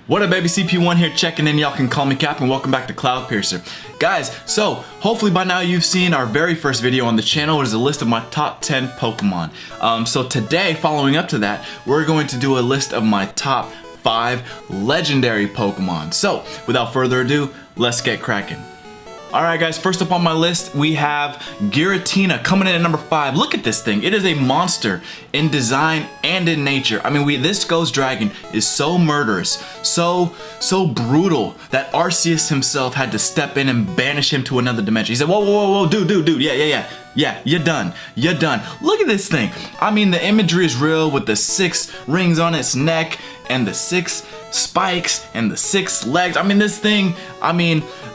What up, baby? CP1 here checking in. Y'all can call me Cap, and welcome back to Cloud Piercer. Guys, so hopefully by now you've seen our very first video on the channel. It is a list of my top 10 Pokemon. So today, following up to that, we're going to do a list of my top 5 legendary Pokemon. So without further ado, let's get cracking. Alright guys, first up on my list, we have Giratina coming in at number 5. Look at this thing. It is a monster in design and in nature. I mean, this Ghost Dragon is so murderous, so brutal that Arceus himself had to step in and banish him to another dimension. He said, whoa, dude, yeah, you're done. Look at this thing. I mean, the imagery is real with the 6 rings on its neck and the 6 spikes and the 6 legs. I mean, this thing,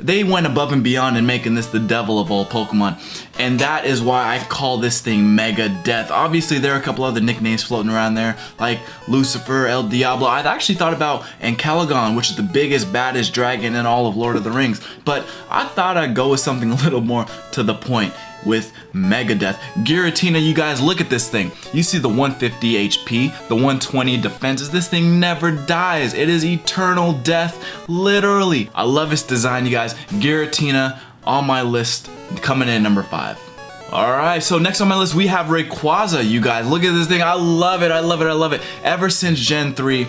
they went above and beyond in making this the devil of all Pokemon. And that is why I call this thing Mega Death. Obviously, there are a couple other nicknames floating around there, like Lucifer, El Diablo. I've actually thought about Ancalagon, which is the biggest, baddest dragon in all of Lord of the Rings. But I thought I'd go with something a little more to the point with Mega Death. Giratina, you guys, look at this thing. You see the 150 HP, the 120 defenses. This thing never dies. It is eternal death, literally. I love its design, you guys. Giratina on my list, coming in at number 5. Alright, so next on my list we have Rayquaza, you guys. Look at this thing. I love it. Ever since Gen 3,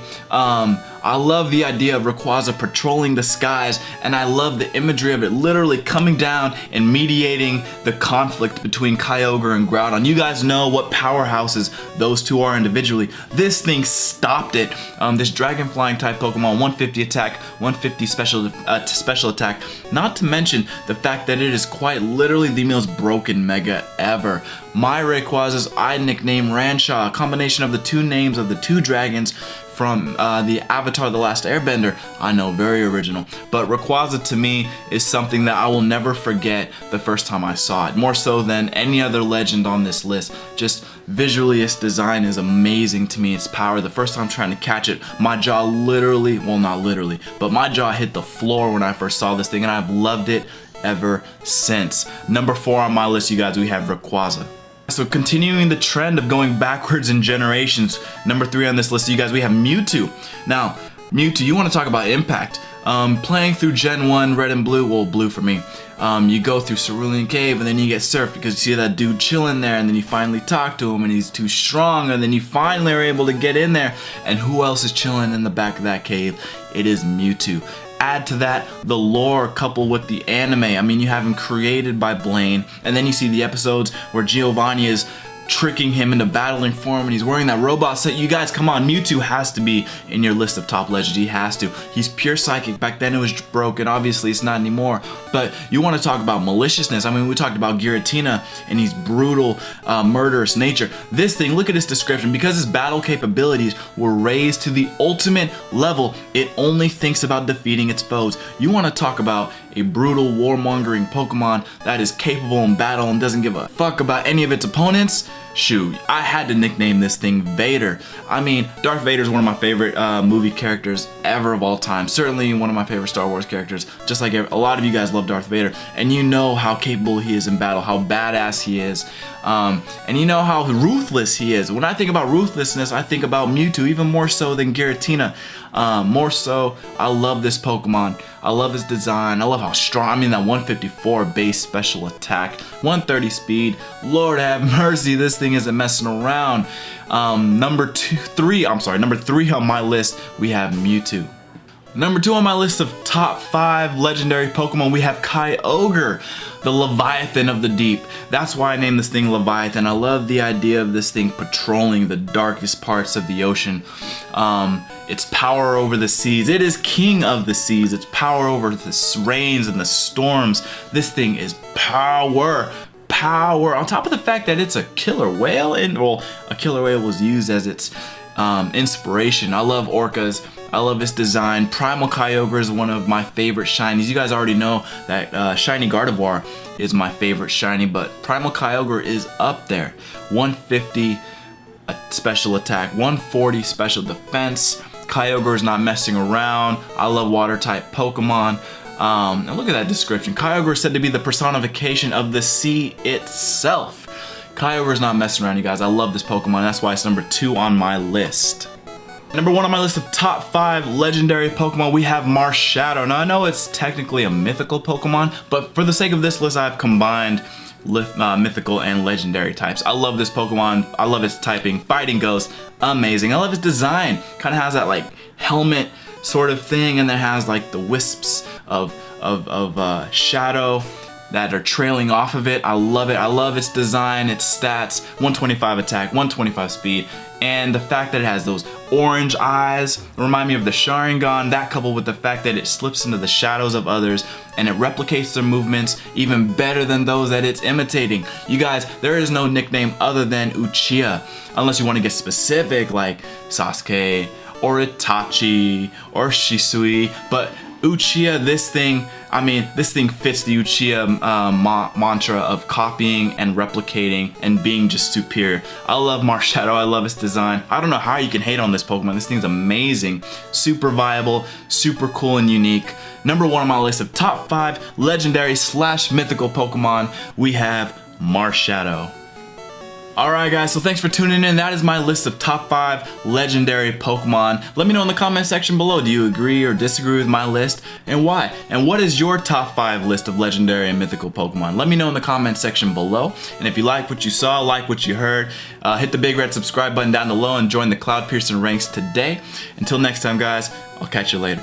I love the idea of Rayquaza patrolling the skies, and I love the imagery of it literally coming down and mediating the conflict between Kyogre and Groudon. You guys know what powerhouses those two are individually. This thing stopped it. This dragon flying type Pokemon, 150 attack, 150 special attack. Not to mention the fact that it is quite literally the most broken Mega ever. My Rayquazas I nicknamed Ranshaw, a combination of the two names of the two dragons from the Avatar The Last Airbender. I know, very original. But Rayquaza to me is something that I will never forget the first time I saw it. More so than any other legend on this list. Just visually, its design is amazing to me. Its power, the first time trying to catch it, my jaw literally, well not literally, but my jaw hit the floor when I first saw this thing, and I've loved it ever since. Number 4 on my list, you guys, we have Rayquaza. So continuing the trend of going backwards in generations, number 3 on this list, you guys, we have Mewtwo. Now, Mewtwo, you want to talk about impact. Playing through Gen 1, Red and Blue, well, Blue for me, you go through Cerulean Cave and then you get surfed because you see that dude chilling there, and then you finally talk to him and he's too strong, and then you finally are able to get in there, and who else is chilling in the back of that cave? It is Mewtwo. Add to that the lore coupled with the anime. I mean, you have him created by Blaine, and then you see the episodes where Giovanni is tricking him into battling for him, and he's wearing that robot set. You guys, come on, Mewtwo has to be in your list of top legends. He has to. He's pure psychic. Back then it was broken. Obviously it's not anymore. But you want to talk about maliciousness. I mean, we talked about Giratina and his brutal, murderous nature. This thing, look at its description. Because its battle capabilities were raised to the ultimate level, it only thinks about defeating its foes. You want to talk about a brutal, warmongering Pokemon that is capable in battle and doesn't give a fuck about any of its opponents? Shoot, I had to nickname this thing Vader. I mean, Darth Vader is one of my favorite movie characters ever of all time. Certainly one of my favorite Star Wars characters. Just like a lot of you guys love Darth Vader. And you know how capable he is in battle, how badass he is. And you know how ruthless he is. When I think about ruthlessness, I think about Mewtwo, even more so than Giratina. More so, I love this Pokemon. I love his design. I love how strong. I mean, that 154 base special attack, 130 speed. Lord have mercy, this thing isn't messing around. Number 3 on my list, we have Mewtwo. Number 2 on my list of top 5 legendary Pokemon, we have Kyogre, the Leviathan of the Deep. That's why I named this thing Leviathan. I love the idea of this thing patrolling the darkest parts of the ocean. Its power over the seas. It is king of the seas. Its power over the rains and the storms. This thing is power. On top of the fact that it's a killer whale, and well, a killer whale was used as its inspiration. I love orcas. I love its design. Primal Kyogre is one of my favorite shinies. You guys already know that shiny Gardevoir is my favorite shiny, but Primal Kyogre is up there. 150 special attack, 140 special defense. Kyogre is not messing around. I love water type Pokemon. And look at that description. Kyogre is said to be the personification of the sea itself. Kyogre is not messing around, you guys. I love this Pokemon. That's why it's number 2 on my list. Number 1 on my list of top 5 legendary Pokemon, we have Marshadow. Now I know it's technically a mythical Pokemon, but for the sake of this list, I've combined mythical and legendary types. I love this Pokemon. I love its typing. Fighting Ghost, amazing. I love its design. Kind of has that like helmet sort of thing, and then has like the wisps of shadow that are trailing off of it. I love it. I love its design, its stats, 125 attack, 125 speed, and the fact that it has those orange eyes remind me of the Sharingan. That coupled with the fact that it slips into the shadows of others and it replicates their movements even better than those that it's imitating. You guys, there is no nickname other than Uchiha, unless you want to get specific like Sasuke or Itachi or Shisui, but Uchiha, this thing fits the Uchiha mantra of copying and replicating and being just superior. I love Marshadow, I love its design. I don't know how you can hate on this Pokemon. This thing's amazing, super viable, super cool and unique. Number 1 on my list of top 5 legendary / mythical Pokemon, we have Marshadow. Alright guys, so thanks for tuning in. That is my list of top 5 legendary Pokemon. Let me know in the comment section below, do you agree or disagree with my list, and why? And what is your top 5 list of legendary and mythical Pokemon? Let me know in the comment section below. And if you like what you saw, like what you heard, hit the big red subscribe button down below and join the Cloud Piercing ranks today. Until next time guys, I'll catch you later.